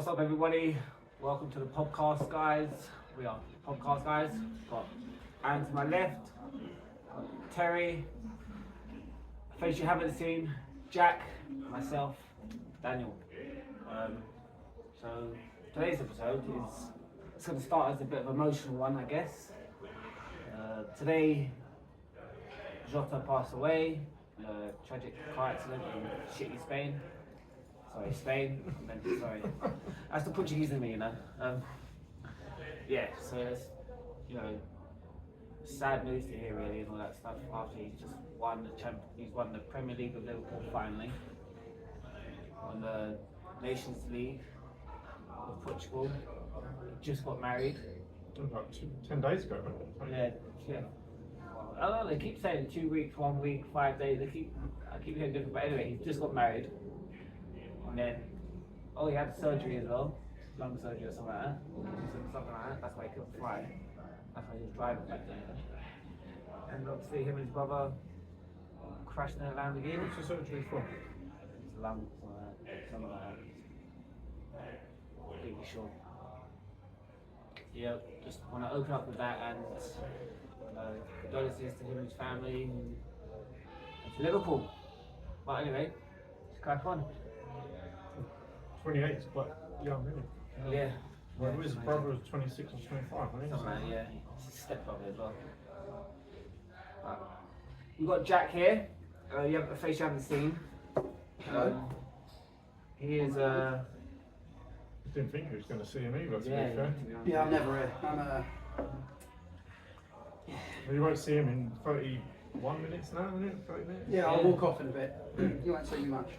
What's up, everybody? Welcome to the Pubcast, guys. We are Pubcast, guys. Got Aaron to my left, got Terry, a face you haven't seen, Jack, myself, Daniel. So today's episode is it's going to start as a bit of an emotional one, I guess. Today, Jota passed away. Tragic car accident in shitty Spain. Sorry, Spain. Sorry, that's the Portuguese in me, you know. Yeah, so it's sad news to hear really and all that stuff. After he's just won he's won the Premier League of Liverpool finally, won the Nations League of Portugal. He just got married. About 10 days ago, right? Yeah. I don't know, they keep saying 2 weeks, 1 week, 5 days. I keep hearing different, but anyway, he just got married. And then, he had surgery as well, lung surgery or something like that. Something like that. That's why he couldn't fly. That's why he was driving back then. And obviously, him and his brother crashed in a Lamborghini. What's the surgery for? It's lung, something like that. Completely sure. Yeah, just want to open up with that and condolences to him and his family and to Liverpool. But anyway, let's crack on. 28 is quite young, isn't it? Yeah. Well, his brother was 26 or 25, I think. Something like that, yeah. He's a stepbrother as well. We've got Jack here. You have a face you haven't seen. He is I didn't think he was going to see him either, to be fair. Yeah, I'm never here. Well, you won't see him in 31 minutes now, isn't it? 30 minutes? Yeah, I'll walk off in a bit. You won't see me much.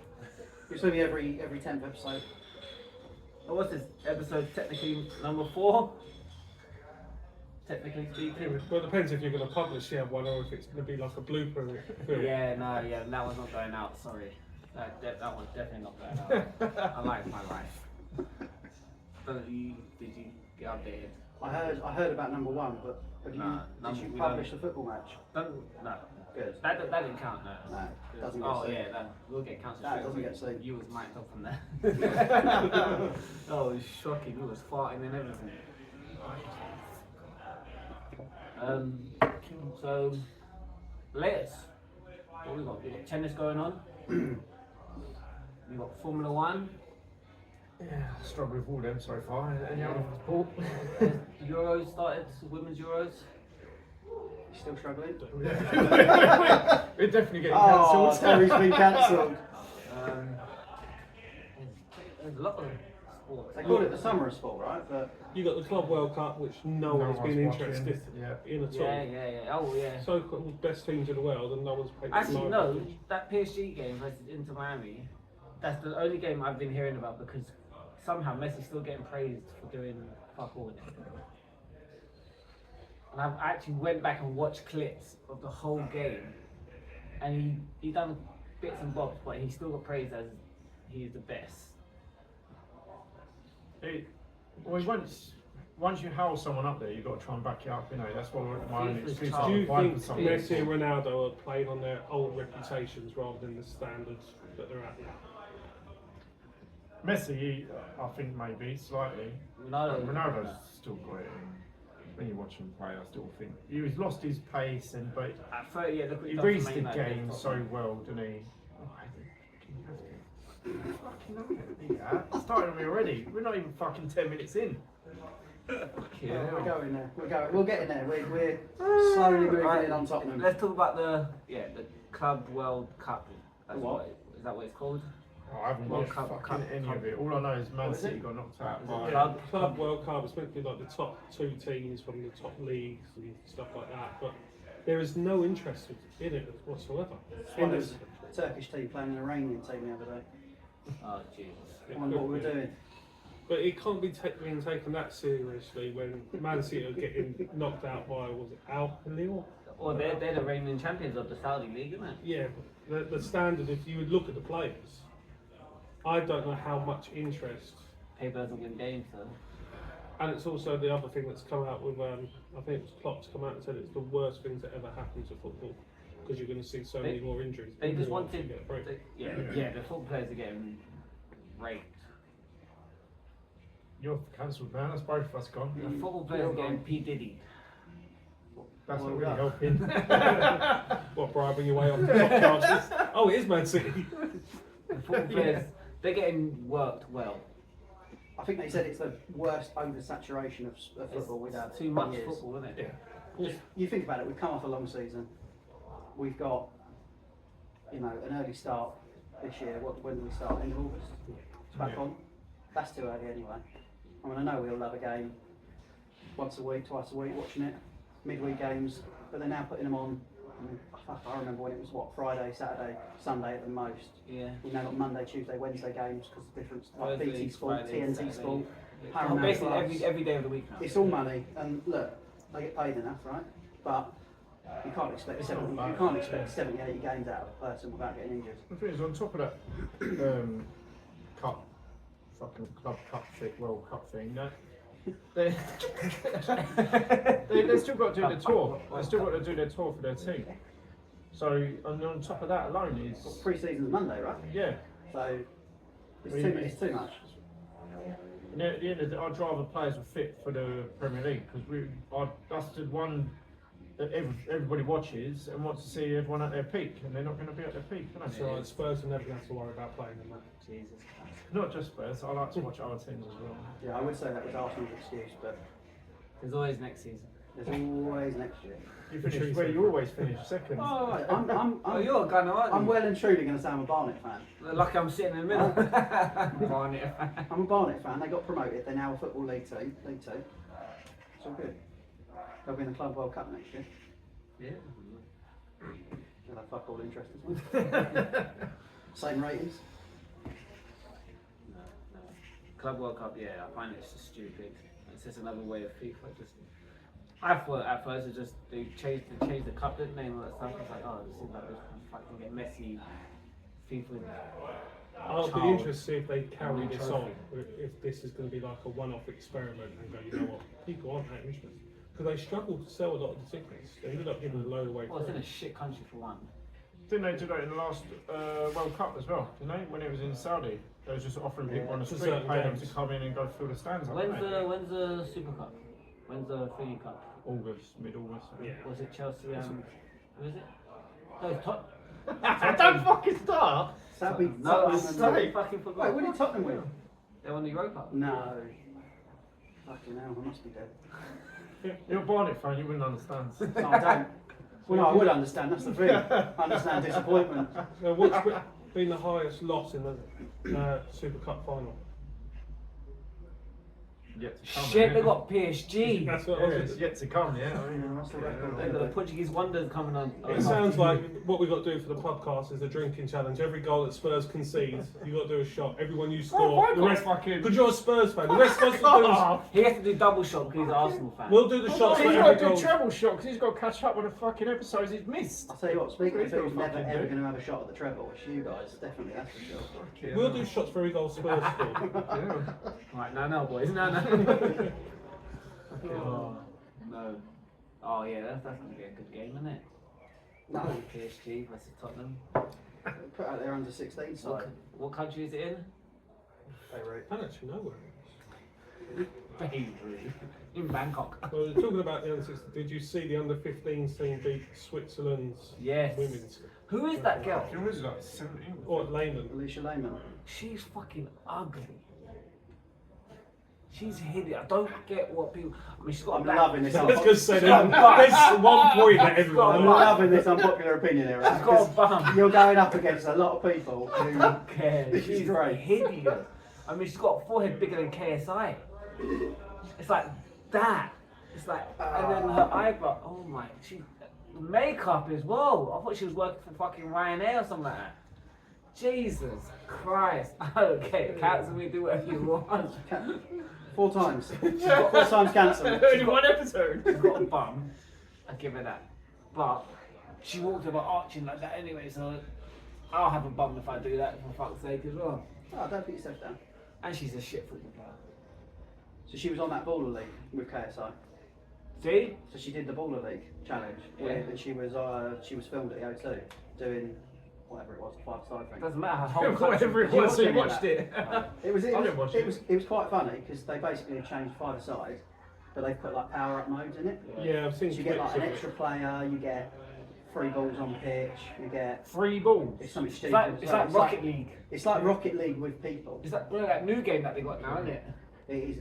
You see me every 10th episode. What's this episode? Technically number 4. Technically speaking. Well, it depends if you're going to publish one or if it's going to be like a blooper film. Yeah, that one's not going out. Sorry, that one's definitely not going out. I like my life. Did you get updated? I heard about number 1, but did you publish the football match? No. Good. That didn't count, no. No, it doesn't get seen. Yeah, we'll get counted. That doesn't get seen. You was mic'd up from there. Oh, it was shocking. It was farting and everything. So, latest. What we got? We got tennis going on. We got Formula 1. Yeah, struggled with all them so far. Any other sport? Euros started, women's Euros. You still struggling? We're definitely getting cancelled. Oh, Terry's been cancelled. There's a lot of sports. They call it the summer of sport, right? But You got the Club World Cup, which no one's been one's watching. interested in at all. Yeah. Oh, yeah. So-called best teams in the world, and no one's paid. Actually, no. That PSG game versus Inter Miami, that's the only game I've been hearing about because somehow Messi's still getting praised for doing fuck all in it. And I've actually went back and watched clips of the whole game, and he done bits and bobs, but he still got praised as he is the best. Once you howl someone up there, you've got to try and back it up, That's what my own excuse. Do you think Messi and Ronaldo are playing on their old reputations rather than the standards that they're at now? Messi, I think maybe slightly. Ronaldo's still great. When you watch him play, I still think he's lost his pace, but At 30, look what he done reads for the Man United. game so well, doesn't he? Starting me already. We're not even fucking 10 minutes in. yeah, we're going there. We'll get in there. We're slowly moving in on Tottenham. Let's talk about the Club World Cup. That's is that what it's called? Oh, I haven't watched any of it. All I know is Man City got knocked out. Club World Cup is meant to be like the top 2 teams from the top leagues and stuff like that, but there is no interest in it whatsoever. There's a Turkish team playing an Iranian team the other day. Oh, Jesus. I wonder what we're doing. But it can't be being taken that seriously when Man City are getting knocked out by, was it Al Hilal? Well, they're the reigning champions of the Saudi League, isn't it? Yeah, the standard, if you would look at the players, I don't know how much interest. Paper doesn't win games, so. And it's also the other thing that's come out with, I think it was Klopp's come out and said it's the worst things that ever happened to football because you're going to see so many more injuries. They just wanted, the football players are getting raped. You're cancelled, man. That's both of us gone. The football players getting P Diddy. That's Well not really done. helping. What, bribing your way off the podcast? Oh, it is Man City. The football players, they're getting worked well. I think they said it's the worst oversaturation of football we've had. It's too much in years. football, isn't it? Yeah. You think about it, we've come off a long season. We've got, an early start this year. When do we start? End of August? It's back Yeah. on. That's too early anyway. I mean, I know we all love a game once a week, twice a week, watching it, midweek games, but they're now putting them on. I remember when it was Friday, Saturday, Sunday at the most. Yeah. We've now got Monday, Tuesday, Wednesday games because the difference. Like Thursday, BT Sport, Friday, TNT Saturday. Sport, Oh, Paramount basically Plus. every day of the week now. It's all money, and look, they get paid enough, right? But you can't expect 70, 80 games out of a person without getting injured. The thing is, on top of that, fucking club cup World Cup thing, they still got to do the tour. They still got to do their tour for their team. So, and on top of that alone is Pre-season's Monday, right? yeah. So it's too much. And at the end of the day, I'd rather players were fit for the Premier League because that's the one that everybody watches and wants to see everyone at their peak, and they're not going to be at their peak, are they? So Spurs will never have to worry about playing them. Jesus Christ. Not just Spurs. I like to watch other teams as well. Yeah, I would say that was Arsenal's excuse, but There's always next season. there's always next year. You finish where you always finish second. Oh, right. I'm You're a gunner, aren't you? I'm well and truly going to say I'm a Barnet fan. Lucky I'm sitting in the middle. Barnet. I'm a Barnet fan. They got promoted. They're now a Football League Two. It's all good. They'll be in the Club World Cup next year. Yeah. They'll have fuck all interest as well. Same ratings. Club World Cup, yeah, I find it just stupid. It's just another way of FIFA. I thought at first it just they changed the cup, didn't they, and all that stuff. It's like, oh, it seems like this fucking get messy. FIFA. I'll be Child. interested to see if they carry Child this trophy. on, if this is going to be like a one-off experiment and go, you know what, people aren't that interested. Because they struggled to sell a lot of the tickets. They ended up giving a load away. Well, it's in a shit country for one. Didn't they do that in the last World Cup as well? Didn't they? When it was in Saudi, they was just offering people on the for street, certain paying them games. to come in and go fill the stands up. When's didn't they? the Super Cup? When's the Thingy Cup? August, mid-August. Yeah. Was it Chelsea? Who is it? No, it's Don't fucking start. That'd be No, Tottenham I and- totally fucking forgot. Wait, what did Tottenham win? They won the Europa. No. Fucking hell, I must be dead. You're a Barnet fan, you wouldn't understand. No, I don't. Well, no, I would understand. That's the thing. I understand disappointment. So what's been the highest loss in the Super Cup final? Yet to come, Shit, yeah. they got PSG. That's what Yeah, I was. it's yet to come, yeah. I mean, What's the record? They got the Portuguese wonders coming on. It sounds like what we've got to do for the podcast is a drinking challenge. Every goal that Spurs concedes, you've got to do a shot. Everyone you score, the rest. Because you're a Spurs fan, the rest of us will do. He has to do double shot because he's an Arsenal fan. We'll do the shots for He's every got to do goal. treble shot because he's got to catch up with the fucking episodes he's missed. I'll tell you what, speaking of He's got who's to never fucking ever do. going to have a shot at the treble, it's you guys, definitely, that's for sure. We'll do shots for every goal Spurs score. Yeah. Right, no, boys, no. Oh, no. Oh yeah, that's going to be a good game, isn't it? No, PSG versus Tottenham. put out their under 16 side. What country is it in? Beirut. I don't actually know where it is. Beirut. In Bangkok. Well, talking about the under 16, did you see the under 15s team beat Switzerland's Yes. women's? Who is that girl? It was like 17. Or Lehman? Alicia Lehman. She's fucking ugly. She's hideous. I don't get what people. I mean, she's got. I'm a black- loving this. I was going to say there's one point that I'm everyone. loving this unpopular opinion here, right? She's got a 'Cause bum. you're going up against a lot of people who. Okay, She's she's great. hideous. I mean, she's got a forehead bigger than KSI. It's like that. It's like, and then her eyebrow. Oh my, she makeup as well. I thought she was working for fucking Ryanair or something like that. Jesus Christ. Okay, cancel me, do whatever you want. 4 times. 4 times cancelled. Only one episode. She's got a bum. I give her that. But she walked about arching like that anyway, so I'll have a bum if I do that for fuck's sake as well. Oh, don't put yourself down. And she's a shit football player. So she was on that Baller League with KSI. See? So she did the Baller League challenge, Yeah. and she was filmed at the O2 doing whatever it was, a 5-side thing. Doesn't matter. Whole Whatever it country- was, he watch watched any it. It was I didn't watch it. it was quite funny because they basically changed 5-a-side, but they put like power up modes in it. Yeah, I've So seen you get clips like an of it. extra player, you get 3 balls on pitch, you get 3 balls. it's something It's stupid. like, as it's well. like Rocket League. It's like Rocket League with people. It's like that new game that they got now, isn't it? It is.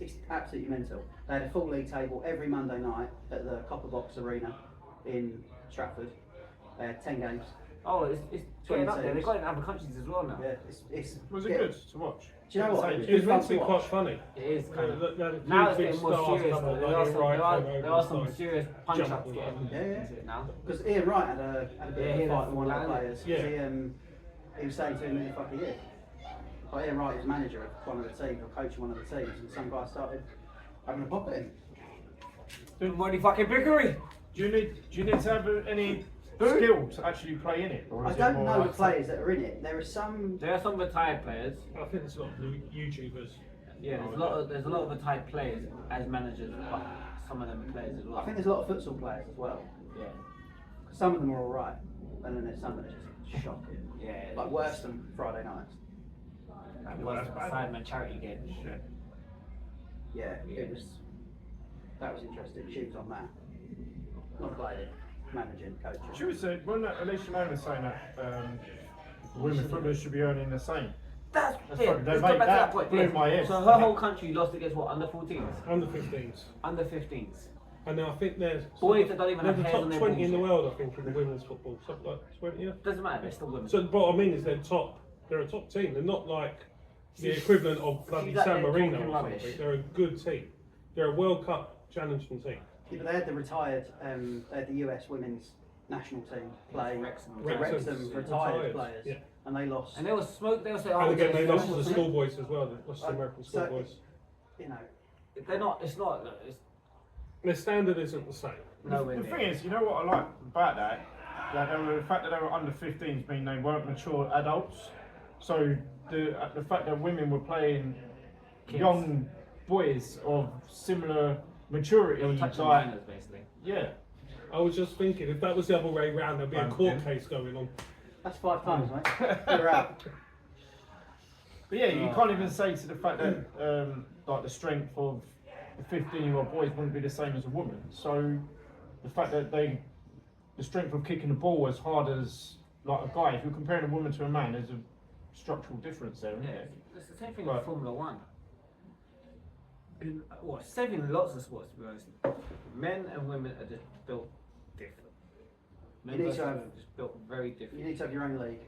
It's absolutely mental. They had a full league table every Monday night at the Copper Box Arena in Stratford. They had 10 games. Oh, it's getting up there. They've got it in other countries as well now. Yeah, it's Was it yeah. good to watch? Do you know what? It's It was fun meant to be to quite watch. funny. It is kind of. Now Now it's getting more serious. Though. There are some serious punch ups Jump. getting Yeah, yeah. into it now. Because Ian Wright had a bit of a fight with one of the players. 'Cause Yeah. He was saying to him, "Who the fuck are you?" Like Ian Wright was manager of one of the teams, or coaching one of the teams, and some guy started having a pop at him. Money fucking bickery. Do you need to have any skill to actually play in it? Or I is it don't more know the like- players that are in it. There are some. There are some retired players. I think there's a lot of YouTubers. Yeah, there's a lot of retired players as managers, but some of them are players as well. I think there's a lot of futsal players as well. Yeah. Some of them are all right, and then there's some that are just shocking. Yeah. Like worse than Friday nights. That was a Sideman charity game. Yeah, it was. That was interesting. She was on that. Not playing, managing, coaching. She was saying, wasn't that Alicia Lane was saying that women footballers should be earning the same? That's That's it. fucking- Let's mate, go back to that that point. blew Yeah. my head. So her whole country lost against what? Under 14s? Under 15s. Under 15s. And now I think there's Boys that don't even they're have the hairs top on their 20 in the balls world, I think, in the women's football. Something like 20, yeah. Doesn't matter, they're still women. So what I mean is they're a top team. They're not like the equivalent of bloody she's out San there Marino talking or rubbish. something. They're a good team. They're a World Cup challenging team. Yeah, but they had the retired, they had the US women's national team play Wrexham. Wrexham retired players, Yeah. and they lost. And they were smoke. They were saying, And again, they're they lost to the normal. schoolboys as well. They lost to the American So- schoolboys. You know, They're not. It's not. It's Their standard isn't the same. nowhere The near. thing is, you know what I like about that? The fact that they were under 15s mean they weren't mature adults. So the fact that women were playing Kids. young boys of similar maturity, They were touching like, minors, basically. yeah. I was just thinking, if that was the other way round, there'd be a Thank court you. case going on. that's 5 times, mate. You're out. But yeah, you can't even say to the fact that like the strength of the 15-year-old boys wouldn't be the same as a woman. So the fact that the strength of kicking the ball as hard as like a guy, if you're comparing a woman to a man, there's a structural difference there, isn't Yeah, there? it's the same thing Right. with Formula One. Same in lots of sports, to be honest. Men and women are just built different. Men You need versus to have- women are just built very You different. need to have your own league.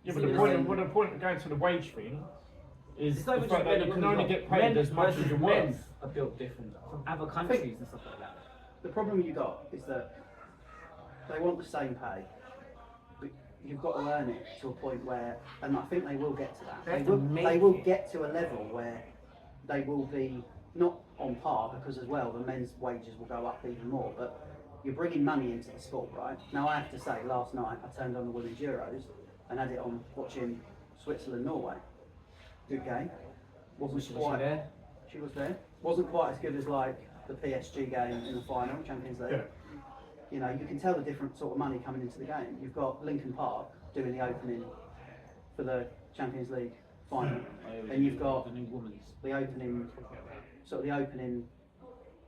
Yeah, See, but the it's point, like- of going to the wage thing is It's the not even fact just that men you and can only women, get men paid as much as versus you're men worth. are built different from other countries and stuff like that. The problem you got is that they want the same pay, but you've got to earn it to a point where, and I think they will get to that. They They have to will, make they will it. get to a level where they will be not on par, because as well the men's wages will go up even more. But you're bringing money into the sport, right? Now I have to say, last night I turned on the Women's Euros and had it on watching Switzerland-Norway. Good game. Wasn't Was she quite. there? She was there. Wasn't quite as good as like the PSG game in the final, Champions League. Yeah. You know, you can tell the different sort of money coming into the game. You've got Lincoln Park doing the opening for the Champions League final, and you've got the new women's. the opening, sort of the opening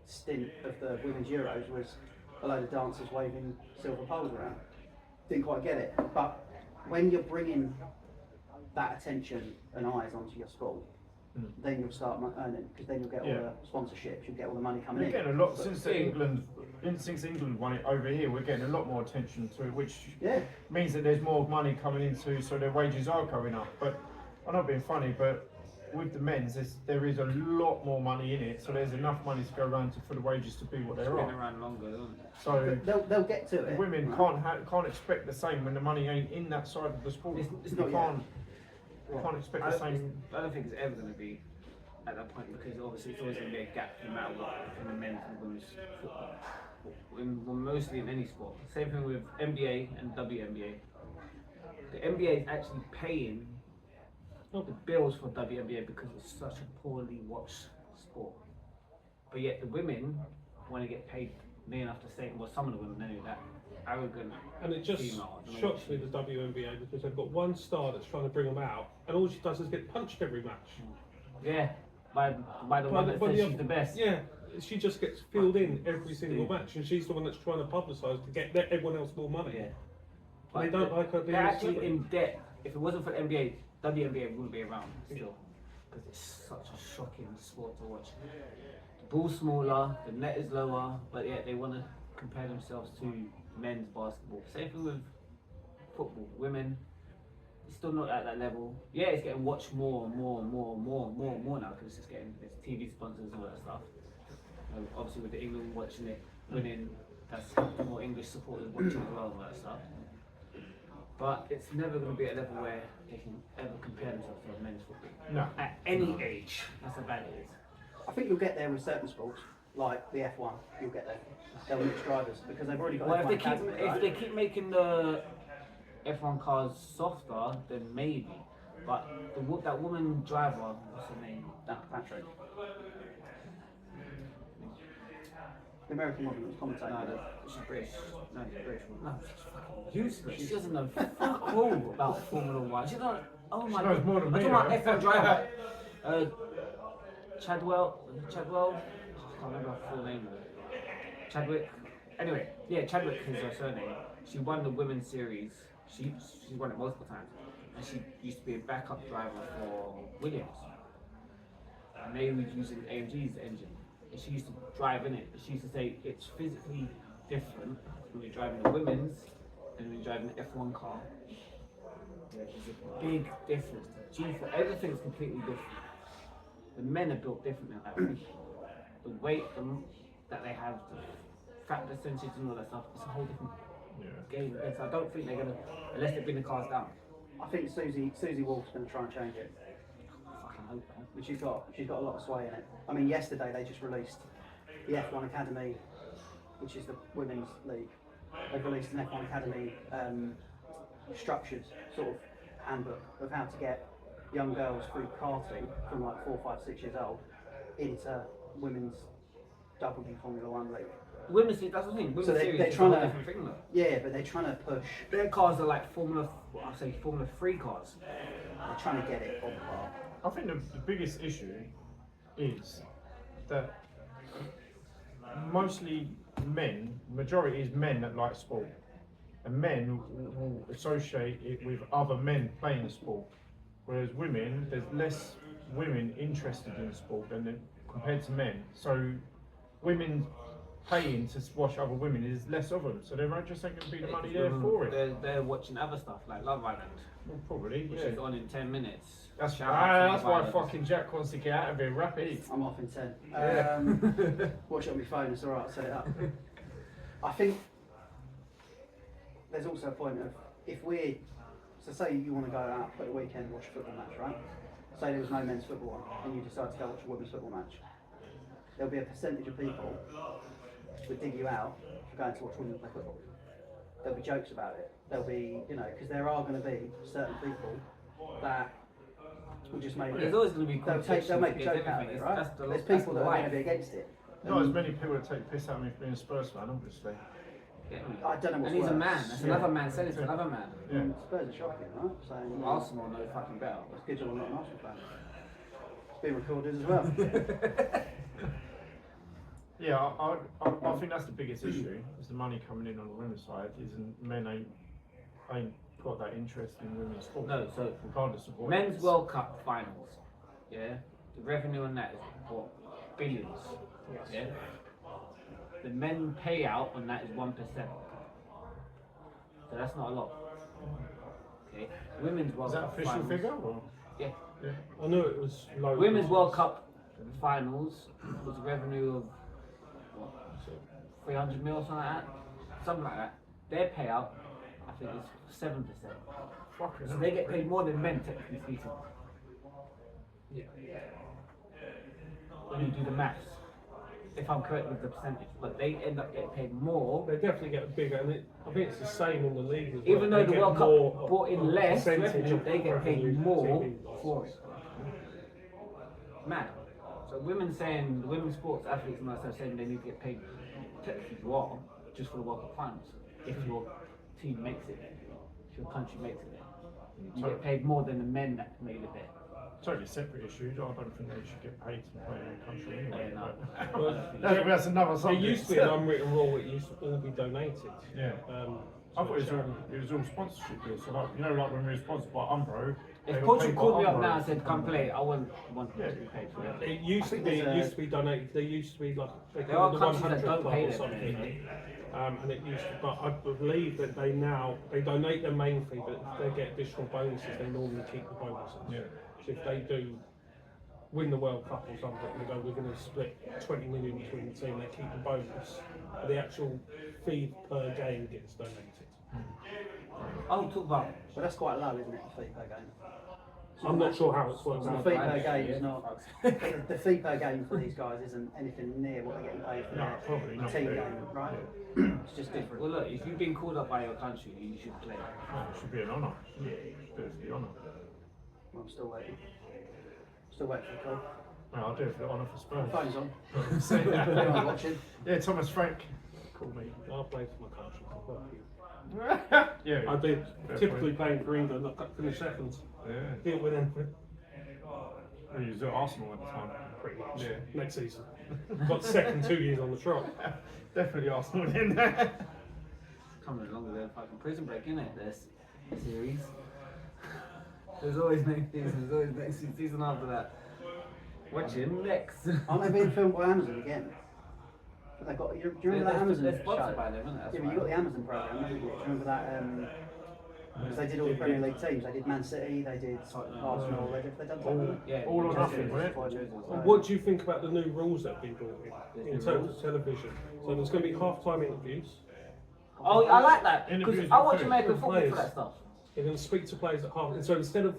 stint of the Women's Euros was a load of dancers waving silver poles around. Didn't quite get it, but when you're bringing that attention and eyes onto your sport, then you'll start earning, because then you'll get all Yeah. the sponsorships, you'll get all the money coming We're in. getting a lot But- since England won it over here. We're getting a lot more attention to it, which Yeah. means that there's more money coming into, so their wages are going up. But I'm not being funny, but with the men's, there is a lot more money in it, so there's enough money to go around for the wages to be what they It's been are. around longer, isn't it? So They'll get to the it. women right? can't expect the same when the money ain't in that side of the sport. It's You not yet. can't expect I the don't, same. I don't think it's ever going to be at that point, because obviously it's always going to be a gap no matter what between the men's and women's football. Mostly in any sport. Same thing with NBA and WNBA. The NBA is actually paying the bills for WNBA because it's such a poorly watched sport. But yet the women want to get paid near enough to say, well, some of the women know that, arrogant. And it just female. I don't know shocks what me, she the WNBA, because they've got one star that's trying to bring them out, and all she does is get punched every match. Yeah, by the one that says she's the best. Yeah, she just gets filled in every single match, and she's the one that's trying to publicise to get everyone else more money. Yeah. And they don't like her being They're a actually celebrity. in debt. If it wasn't for the NBA, WNBA wouldn't be around still. Because it's such a shocking sport to watch. The ball's smaller, the net is lower, but yet they want to compare themselves to men's basketball. Same thing with football. Women, it's still not at that level. Yeah, it's getting watched more and more now because it's getting there's TV sponsors and all that stuff. Obviously with the England watching it, winning, that's more English supporters watching as well and all that stuff. But it's never going to be at a level where they can ever compare themselves to men's football. No. At any age. That's how bad it is. I think you'll get there with certain sports, like the F1. You'll get there. They'll mix drivers because they've already got. Well, F1 academy, if right? they keep making the F1 cars softer, then maybe. But that woman driver, what's her name? Patrick. The American woman that was commentating. No, she's British. No, she's British. No, she's fucking useless. She doesn't know fuck all about Formula One. She doesn't. Oh my She knows god. more than me, I'm talking right? about F1 driver. Chadwell. I can't remember her full name. Chadwick. Anyway, yeah, Chadwick is her surname. She won the women's series. She won it multiple times, and she used to be a backup driver for Williams. And they were using AMG's engine. And she used to drive in it. She used to say it's physically different when you're driving the women's and when you're driving the F1 car. There's a big difference. Everything's completely different. The men are built differently. Like, the weight that they have, the fat percentage and all that stuff, it's a whole different game. So I don't think they're going to, unless they bring the cars down. I think Susie Wolf's going to try and change it. I fucking hope, man. But she's got a lot of sway in it. I mean, yesterday they just released the F1 Academy, which is the women's league. They've released an F1 Academy structured sort of handbook of how to get young girls through karting from like 4, 5, 6 years old into women's WB Formula One league. Women's series, that's the thing. Women's So series they're is a trying whole to, different thing, though. yeah, but they're trying to push. Their cars are like Formula 3 cars. They're trying to get it on par. I think the biggest issue is that mostly men, majority is men that like sport. And men will associate it with other men playing the sport. Whereas women, there's less women interested in sport compared to men. So women paying to watch other women is less of them. So there just ain't going to be the money there for it. They're watching other stuff like Love Island, Well, probably, which yeah. is on in 10 minutes. That's Shout out to that's Love why Island. fucking Jack wants to get out of here rapid. I'm off in 10. Yeah. Watch it on my phone, it's alright, set it up. I think there's also a point of, so say you want to go out for the weekend and watch a football match, right? Say there was no men's football on, and you decide to go watch a women's football match. There'll be a percentage of people that dig you out for going to watch women play football. There'll be jokes about it. There'll be, because there are going to be certain people that will just make There's always going to be they'll make a joke out of everything. it, right? That's There's that's people the that are going life. to be against it. Not as many people that take piss out of me for being a Spurs fan, obviously. Yeah. I don't know what's And he's a worse. man. That's Yeah. another man saying it's another man. Yeah. Spurs are shocking, right? So Arsenal know fucking better. it's good you're not an Arsenal fan. It's being recorded as well. Yeah, I think that's the biggest issue, is the money coming in on the women's side, isn't men ain't got that interest in women's sport. No, so Regardless of what it men's is. World Cup finals. Yeah, the revenue on that is what, billions. Yeah. The men payout on that is 1%. So that's not a lot. Okay. Women's World Is that Cup official finals. figure? Or? Yeah. Yeah. I knew it was low. Women's World Cup finals was a revenue of what, 300 mil, something like that. Something like that. Their payout, I think, is 7%. Fucking So hell. they get paid more than men, technically speaking. Yeah. When you do the maths, if I'm correct with the percentage, but they end up getting paid more. They definitely get bigger, and I think it's the same in the league as well. Even though They the get World more Cup brought in less percentage revenue, of they get paid revenue more TV. for it. Mad. So women saying, the women's sports athletes and myself saying they need to get paid, technically you are, just for the World Cup finals. if your team makes it there, if your country makes it there. You get paid more than the men that made it there. Totally separate issues. I don't think they should get paid to play in the country anyway. Yeah, no. But that's another There subject. used to be an unwritten rule. It used to all be donated. Yeah. I thought it was all sponsorship deals. So like, like when we were sponsored by Umbro. If Portugal called me up now and said, come play, I wouldn't want to be paid for it. It used to be. It used to be donated. There used to be like they There call are it the countries 100 that don't club pay or them something. anything. And it used to, but I believe that they donate their main fee, but if they get additional bonuses, they normally keep the bonuses. Yeah. So if they do win the World Cup or something, they go, we're going to split 20 million between the team, they keep the bonus, but the actual fee per game gets donated. Oh, talk about. But that's quite low, isn't it, the fee per game? I'm not sure how it's worked The out. fee per game is not. The fee per game for these guys isn't anything near what they're getting paid for No, their probably not. team Yeah. game, right? It's just different. Well, look, if you've been called up by your country, you should play. It should be an honour. Do it for the honour. Well, I'm still waiting. Still waiting for the call. No, I'll do it for the honour for Spurs. Phone's on. See that? Anyone's watching. Yeah, Thomas Frank. Call me. I'll play for my country. Yeah. I'd be typically playing for England, not finish second. Yeah. Deal with them He was at Arsenal at the time. pretty much. Yeah. Next season. Got second 2 years on the trot. Definitely Arsenal in. Coming along with a fucking prison break, isn't it? This series. There's always next season, there's always next season after that. Watch him next. Aren't they being filmed by Amazon again? But they've got. Do you remember that Amazon They're sponsored show? by them, isn't it? Yeah, but you got the Amazon program, haven't you? Do you remember that? Because they did all the Premier League teams. They did Man City, they did Arsenal. They done something. Yeah, All or nothing, wasn't it? What do you think about the new rules that have been brought in There's terms new of television? So there's going to be half-time interviews. Oh, I like that because Interviews I with watch players. American football Players. for that stuff. They're going to speak to players at half. And so instead of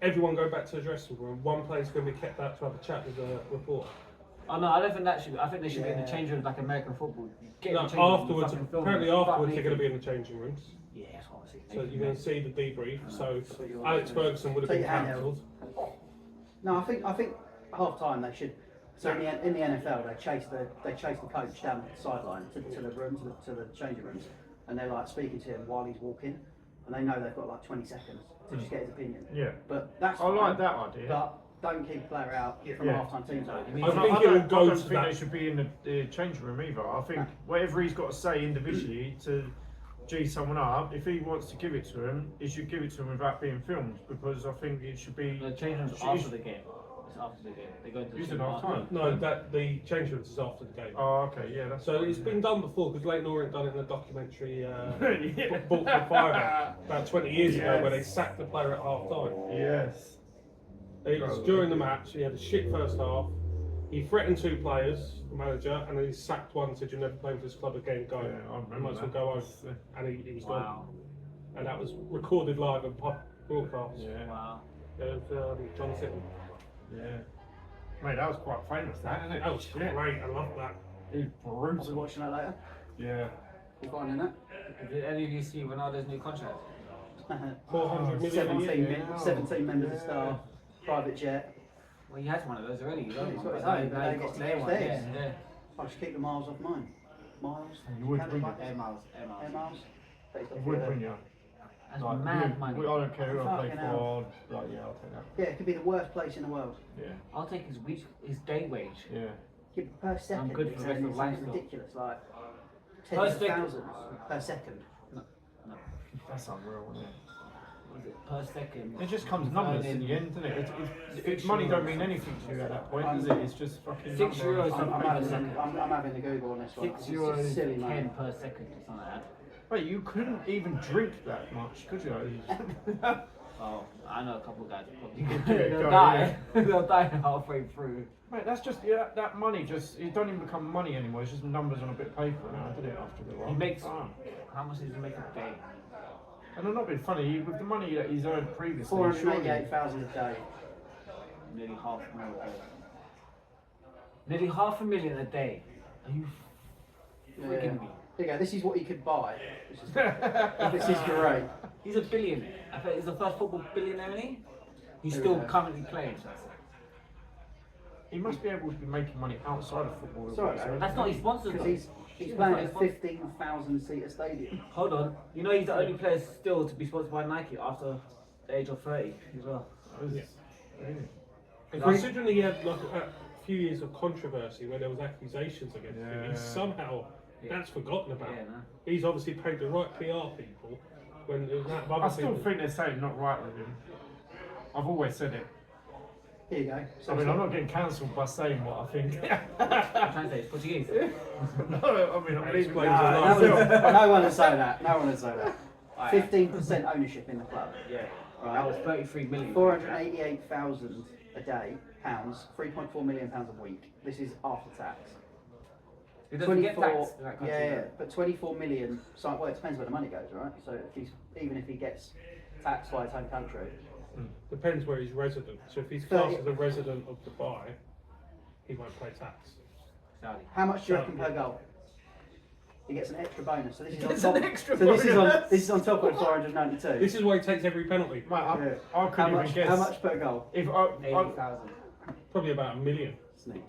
everyone going back to the dressing room, one player's going to be kept out to have a chat with the reporter. Oh no, I don't think that should be. I think they should be in the change room like American football. Get in No, the change room, afterwards, fucking film apparently them. afterwards Fuck they're going to be me. in the changing rooms. Yeah, that's what I see. So you're going to see the debrief. So Put your- Alex Ferguson would have been Take your hand out. cancelled. No, I think half time they should. So in the NFL they chase the coach down the sideline to the room to the changing rooms, and they're like speaking to him while he's walking, and they know they've got like 20 seconds to just get his opinion. Yeah. But that's I like fine, that idea. But don't keep a player out from Yeah. a half time team zone. mean- I think it will go I don't to think that. they should be in the changing room either. I think whatever he's got to say individually to G someone up, if he wants to give it to him, he should give it to him without being filmed, because I think it should be. The change rooms after the game. It's after the game. They go into You the said change half room time. No, that the change rooms is after the game. Oh, okay, yeah, that's. So fine, it's yeah. been done before because Leighton Orient done it in a documentary Yeah. Bought for Fire about 20 years ago, Yes. where they sacked the player at half time. Yes. It was during the match. He had a shit first half. He threatened two players, the manager, and then he sacked one. Said, "You never play with this club again. Go. Yeah, I You remember might as well that. go home." And he was Wow. gone. And that was recorded live and broadcast. Yeah. Wow. It was John Sitton. Yeah. Mate, that was quite famous, that, isn't it? That was great. I love that. He's I'll be brutal. watching that later. Yeah. You finding that? Did any of you see Ronaldo's new contract? 400 million a year. 17 members of staff, private jet. Well, he has one of those already. He's Yeah, got he's one, got his but own, now but he's they got get their to one. use Yeah, theirs. yeah. I'll just keep the miles off mine. Miles? You would Canada bring bikes? Air miles, air miles. Air miles? But he's got It would the- bring you. That's Like, mad you- money. I don't care who I play Fucking for. hell. Like, yeah, I'll take that. Yeah, it could be the worst place in the world. Yeah. I'll take his day wage. Yeah. Yeah, per second, good it's for the rest of it's life, though. ridiculous. Like Per tens of second. thousands per second. That's unreal, isn't it? What is it, per second? It just comes numbers in the end, doesn't it? It's money don't mean anything to you at that point, does it? It's just fucking €6 numbers. I'm having to Google on this one. It's just €6 silly money. 10 per second or something like that. Wait, you couldn't even drink that much, could you? Oh, I know a couple of guys who probably Give could. it a They'll go, die. They'll die halfway through. Mate, that's just that money. Just it don't even become money anymore. It's just numbers on a bit of paper now, isn't it? After the while. He makes Ah. how much does he make a day? And I'm not being funny. With the money that he's earned previously, surely. 488,000 a day. Nearly half a million a day. Nearly $500,000 a day. Are you freaking me? Here you go. This is what you could buy. This is great. He's a billionaire. I think he's the first football billionaire, isn't he? He's Here still we go. currently playing, should I say. he must be able to be making money outside of football. Sorry, so- That's not his sponsors Because though. he's playing at a 15,000 seater stadium. Hold on. You know he's the only player still to be sponsored by Nike after the age of 30 as well. Yeah. Really? And considering he had like a few years of controversy where there was accusations against him, Yeah. he's somehow that's forgotten about. Yeah, no. He's obviously paid the right PR people when there's that I other still people. think they're saying not right with him. I've always said it. Here you go. So I mean, I'm not getting cancelled by saying what I think. Translate, it's Portuguese. No, I mean, I'm leaving Explains that. a lot. no one would say that. No one would say that. Alright. 15% ownership in the club. Yeah. Right. That was 33 million. 488,000 a day, pounds, 3.4 million pounds a week. This is after tax. He doesn't get tax in that country. yeah, but 24 million. So, well, it depends where the money goes, right? So if he's even if he gets taxed by his home country, Depends where he's resident. So if he's 30 classed as a resident of Dubai, he won't pay tax. Saudi. how much do you reckon per goal? He gets an extra bonus. So this is on Gets top. an extra so this is on bonus. this is on top of the 492. This is why he takes every penalty. Mate, I How couldn't even much? guess. How much per goal? If I 80,000. Probably about $1 million. Sneak.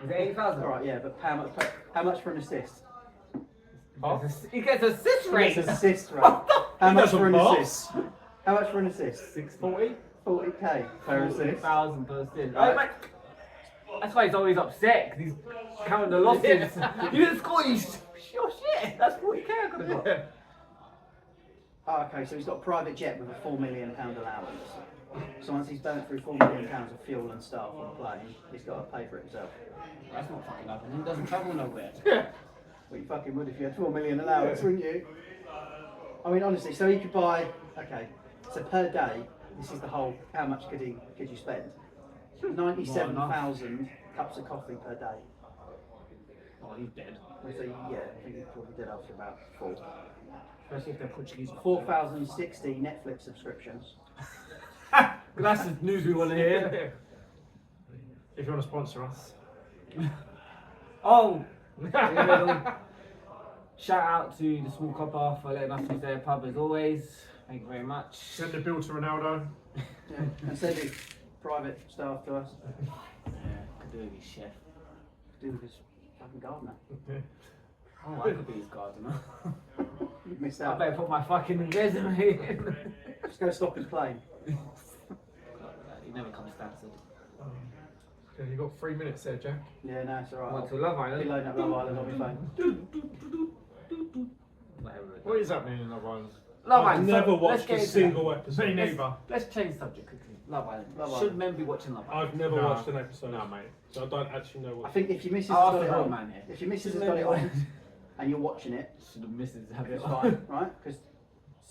Is it 80,000? All right, yeah, but how much for an assist? He gets assist He rate. gets assist rate. How much doesn't for an pass. assist? How much for an assist? 640? 40k per assist. 40,000 per assist. Right. Oh, mate. That's why he's always upset, because he's counting the losses. You didn't score, you sure shit. That's 40k I could have got. Oh, okay, so he's got a private jet with a £4 million allowance. So once he's burnt through £4 million of fuel and stuff on the plane, he's got to pay for it himself. That's not fucking happening. He doesn't travel nowhere. Well, you fucking would if you had £4 million allowance, wouldn't you? I mean, honestly, so he could buy. Okay, so per day, this is the whole. How much could you spend? 97,000 cups of coffee per day. Oh, he's dead. So yeah, I think he's probably dead after about 4. Especially if they're Portuguese. 4,060 Netflix subscriptions. That's the news we want to hear. if you want to sponsor us. Oh! Shout out to the Small Copper for letting us use their pub as always. Thank you very much. Send the bill to Ronaldo. Yeah, and send his private staff to us. Yeah, could do with his chef. Do with his fucking gardener. Oh, I could be his gardener. You've missed I out. better put my fucking resume in. Just go stop his plane. He never comes Stansted. Yeah, you got 3 minutes there, Jack. Yeah, no, it's alright. Went to Love I'll be Island. loading up Love Island on my phone. Whatever. What is happening in Love Island? Love I've Island. never so let's watched get a into single that. episode. Me neither. Let's change subject quickly. Love Island. Love Should Island. men be watching Love Island? I've never No. watched an episode. No, mate. So I don't actually know I what. think if your missus has I'll got ask it the on, man here. if your missus Should has got men it be on and you're watching it, Should the missus have it it's on? fine, right? Because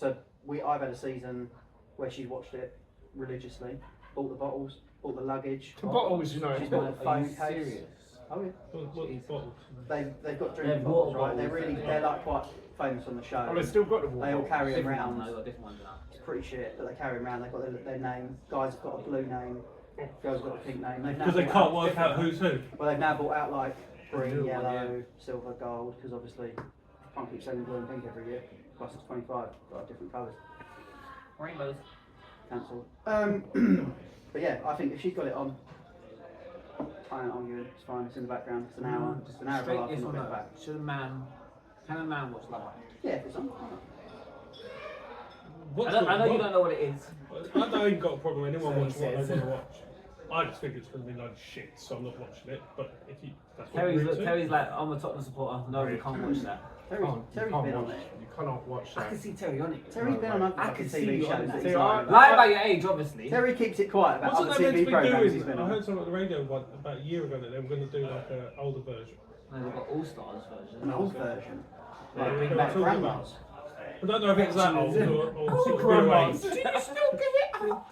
I've had a season where she's watched it religiously, bought the bottles, bought the luggage. The bottles, you know. She's got the Are phone you case. serious? Oh yeah. What bottles? They've got They're drinking bottles, water right? They're bottles, really yeah. they're like quite famous on the show. Oh, they've still got the water. They all carry them Different around. ones, no, got different ones now. It's pretty shit, but they carry them around. They've got their name. Guys have got a blue name. Girls have got a pink name. They've now Because they brought can't out work out different- who's who. Well, they've now brought out like green, Blue one, yellow, yeah. silver, gold. Because obviously, can't keep selling blue and pink every year. Plus it's 25, got different colours. Rainbows. Cancelled. But yeah, I think if she's got it on, I don't argue it. It's fine. It's in the background. It's an hour. It's an hour of Straight life yes and or a bit no? back. Can a man watch Love Island? Yeah, if it's on. What's I know you don't know what it is. I don't even got a problem with anyone So he watching what they says. want to watch. I just think it's going to be a load of shit, so I'm not watching it. But if you, that's what Terry's, you're into. Terry's like, I'm a Tottenham supporter. No, we can't watch that. Terry's You been on watch, it. you cannot watch I that. can see Terry on it. Terry's been on other I fucking can see TV you shows on that it. he's See, lying Lie about. about your age, obviously. Terry keeps it quiet about What's other they meant to TV be programmes he's doing? been I on. heard something on the radio about a year ago that they were going to do like an older version. No, they've got All Stars version. An old version. Yeah, Like we Big were Mac talking Grandmas. I don't know if it's that old or sort of Grandmas. new age. Did you still give it up?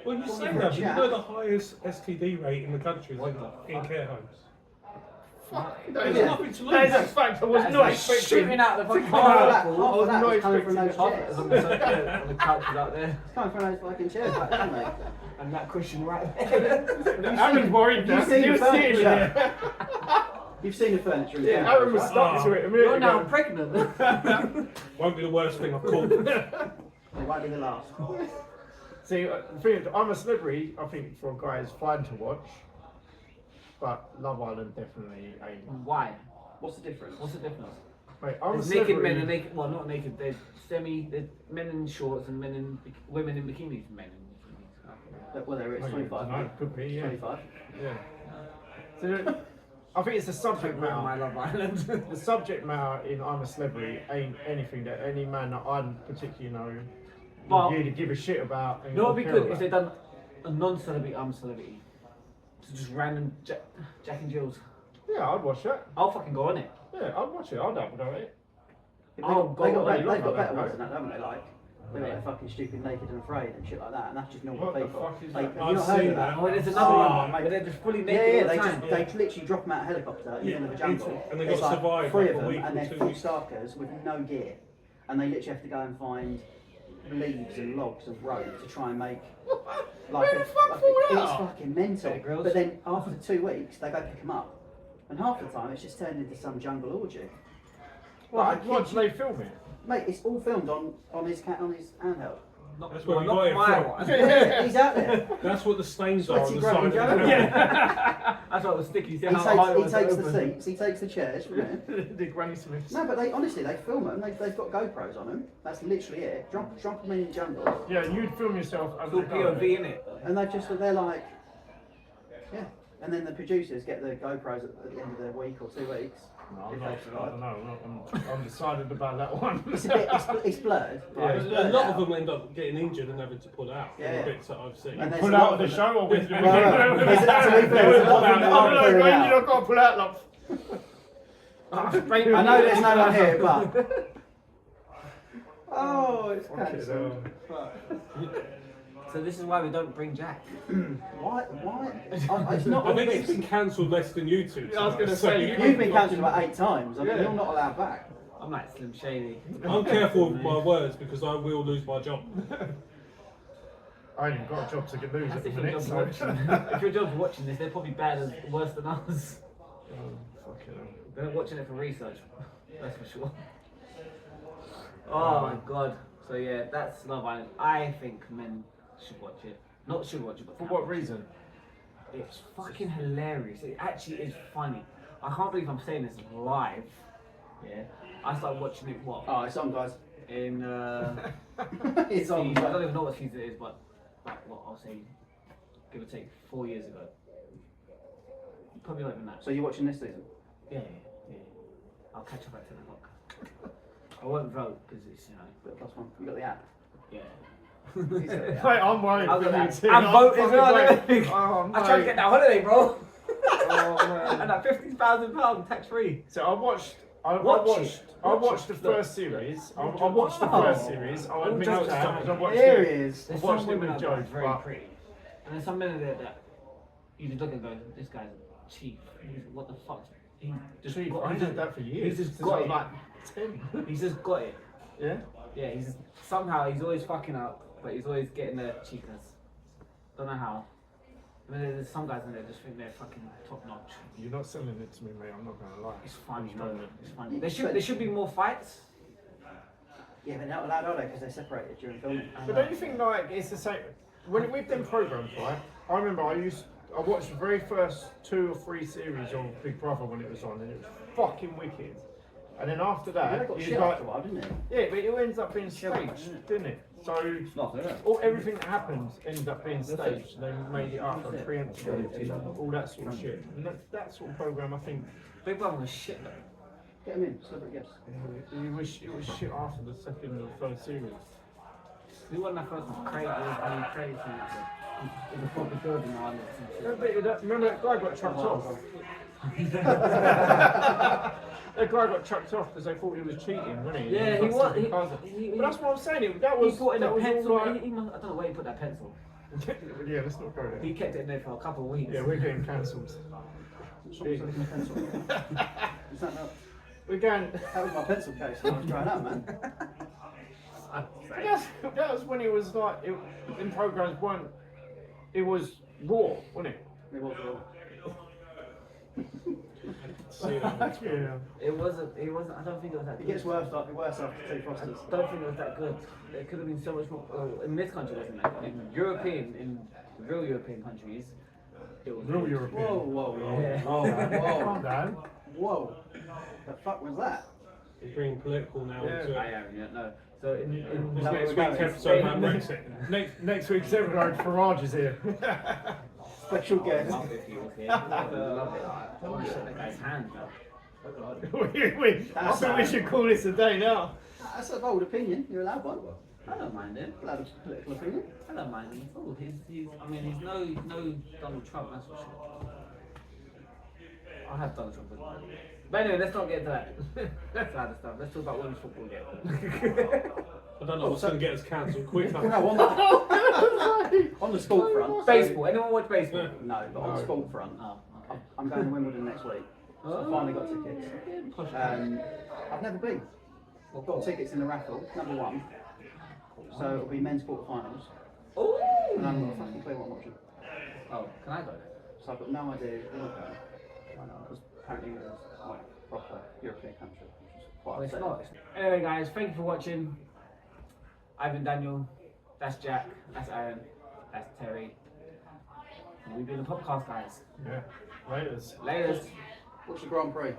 Well, you say for a that, but you chat. know the highest STD rate in the country is in care homes. There's Yeah. nothing to That is a lose. fact I was That's not like expecting. shooting out the fucking Half of that, pineapple. half of that not is coming from those expecting chairs. On the couches out there. It's coming from those fucking chairs back, aren't they? And that cushion right there. Aaron's worried now. You've seen He the was sitting furniture. there. You've seen the furniture in Yeah, there. Aaron was stuck to it a minute You're now ago. pregnant. Won't be the worst thing I've called. It won't be the last. See, the thing is, I'm a celebrity, I think, for guys fun to watch. but Love Island definitely ain't. Why? What's the difference? What's the difference? Mate, I'm a There's naked men celebrity. and naked, well, not naked. There's men in shorts and women in bikinis. Men in bikinis. Well, there is Oh, yeah, 25. no, could be, yeah. 25. Yeah. So, I think it's the subject Take my matter. Love Island. The subject matter in I'm a Celebrity ain't anything that any man that I particularly know But- would really give a shit about. And You know what would be care good about. if they done a non-celebrity I'm a Celebrity. So just random Jack and Jills. Yeah, I'd watch that. I'll fucking go on it. Yeah, I'd watch it. I'd upload it. They, Oh, they God, got, you they've don't got know better that, ones than that, haven't they? Like, they're like fucking stupid, naked and afraid and shit like that, and that's just normal What the people. fuck is Like, that? have you not I've heard seen of that? Oh, there's another Oh, one, mate. But they're just fully Yeah, naked yeah, all they the just time. they literally drop them out of a helicopter in the middle of the jungle. And they There's got to like survive 3 like of a them, week and or they're 2 full weeks. starkers with no gear, and they literally have to go and find leaves and logs of rope to try and make like Where the fuck like fall it's out? fucking mental. Bear Grylls. But then after 2 weeks, they go pick them up, and half the time it's just turned into some jungle orgy. What do they film it? Mate, it's all filmed on his handheld. Not, That's where we not got it my from. one. He's out there. That's what the stains are on Sweaty the side of the grabbing camera. Yeah. That's what was sticky. See He how high it takes, he was takes the open? seats, he takes the chairs from there. The Granny Smiths. No, but they honestly they film them. They've got GoPros on them. That's literally it. Drop them in the jungle, Yeah, you'd film yourself. It's all POV in it. and they're like, yeah. And then the producers get the GoPros at the end of the week or 2 weeks. No, I'm if not, they I survive. don't know. I'm decided about that one. It's a bit, it's blurred. Yeah. Right? It's A blurred lot out. of them end up getting injured and having to pull out. Yeah, The yeah. bits that I've seen. And there's Pull a out lot of the them- show or with the Well, no. There's- to be fair, there's a lot of them that aren't pulling When out. you not got to pull out, like. I know there's no one here, but. Oh, it's cancelled. So this is why we don't bring Jack. Why? It's not I think on it's been this. cancelled less than you two. I was gonna tonight, say, so- You've been cancelled about 8 times. I mean, Yeah. you're not allowed back. I'm like Slim Shady. I'm careful with my words because I will lose my job. I ain't even got a job to get lose That's at the if your minute. job's So. watching. If your job's watching this, they're probably bad as worse than us. Fucking hell. They're watching it for research. That's for sure. Oh my god. So yeah, that's Love Island. I think men should watch it. Not should watch it, but For can what watch it. reason? It's fucking hilarious. It actually is funny. I can't believe I'm saying this live. Yeah. I started watching it what? Oh, it's on, guys. In It's on. season, I don't even know what season it is, but like what I'll say, give or take 4 years ago. Probably not even that. So you're watching this season? Yeah. I'll catch up at 10 o'clock. I won't vote because it's, you know, But plus one. You got the app. yeah. He's got the Mate, app. I'm worried I'll for get you that. too. I'm voting as well, fucking innit? Oh, I'm trying to get that holiday, bro. Oh, And that £50,000 tax free. So I watched. I Watch watched. it. I Watch watched it. the first series. I watched the Wow. first series. I admit to jokes that aside. because I watched Here he it. is. There's watched some it women with out there Joe, that's very but- pretty. And there's some men there that you just look and go, this guy's a chief. What the fuck? He just Chief, got, I he's did just, that for years. He's just Since I got was it. like 10. He's just got it. Yeah. Yeah, he's just, somehow he's always fucking up, but he's always getting the chicas. Don't know how. I mean, there's some guys in there that just think they're fucking top notch. You're not selling it to me, mate. I'm not gonna lie. It's funny, It's bro. not. It's funny. There should be more fights. Yeah, but they're not allowed, are they? Because they're separated during filming. But don't you think like it's the same? When we've done programs, right? I remember I watched the very first 2 or 3 series of Big Brother when it was on, and it was fucking wicked. And then after Yeah, that, they got it's shit like, after a while, didn't it? yeah, but it ends up being Shit, staged, isn't it? didn't it? So everything that happens ends up being staged. They made it up and preempted all that sort of shit. And that sort of program, I think, Big Brother was shit though. Get them in, celebrity guests. it was shit after the second or third series. Who won that first one? Craig was crazy. In the proper building on it. Remember that guy got chucked off? That guy got chucked off because they thought he was cheating, wasn't he? Yeah, he got was. second cousin. He- But that's what I'm saying. That He was put in that a was pencil. all like. I don't know where he put that pencil. Yeah, let's not go there. He kept it in there for a couple of weeks. Yeah, we're getting cancelled. Is that not? We're going. That was my pencil case when I was growing up, man. But that was when it was like in programs weren't. It was raw, wasn't it? It was all. Yeah. It wasn't. I don't think it was that It good. gets worse after two Fosters. I don't think it was that good. It could have been so much more. In this country, it wasn't that good. In real European countries, Real European. Whoa. Yeah. Calm down. Whoa. The fuck was that? He's being political now. Yeah. into it. I am, yeah, no. So in This That next was week's going. episode about Brexit. Next week's episode, Farage is here. Special guest. love if he was here. I would love it. I want to shake that guy's hand though. I think we should call this a day now. That's a bold opinion. You're allowed one. I don't mind him. Allowed a political opinion. I don't mind him at all. He's no Donald Trump, that's for sure. I'll have Donald Trump with me. But anyway, let's not get into that. That's other stuff. Let's talk about women's football again. I don't know what's going to get us cancelled quicker. No, on the sport front. Baseball. Anyone watch baseball? No, but on the sport front. Oh, okay. I'm going to Wimbledon next week. So I finally got tickets. I've never been. I've got tickets in the raffle, number one. So it'll be men's quarterfinals. Oh! And I'm not fucking clear what I'm watching. Oh, can I go there? So I've got no idea where I'm going. Because apparently it's like proper European country, which is quite Well, it's upsetting. not. Anyway, guys, thank you for watching. I've been Daniel. That's Jack. That's Aaron. That's Terry. And we've been the Pubcast, guys. Yeah. Laters. Laters. Watch the Grand Prix.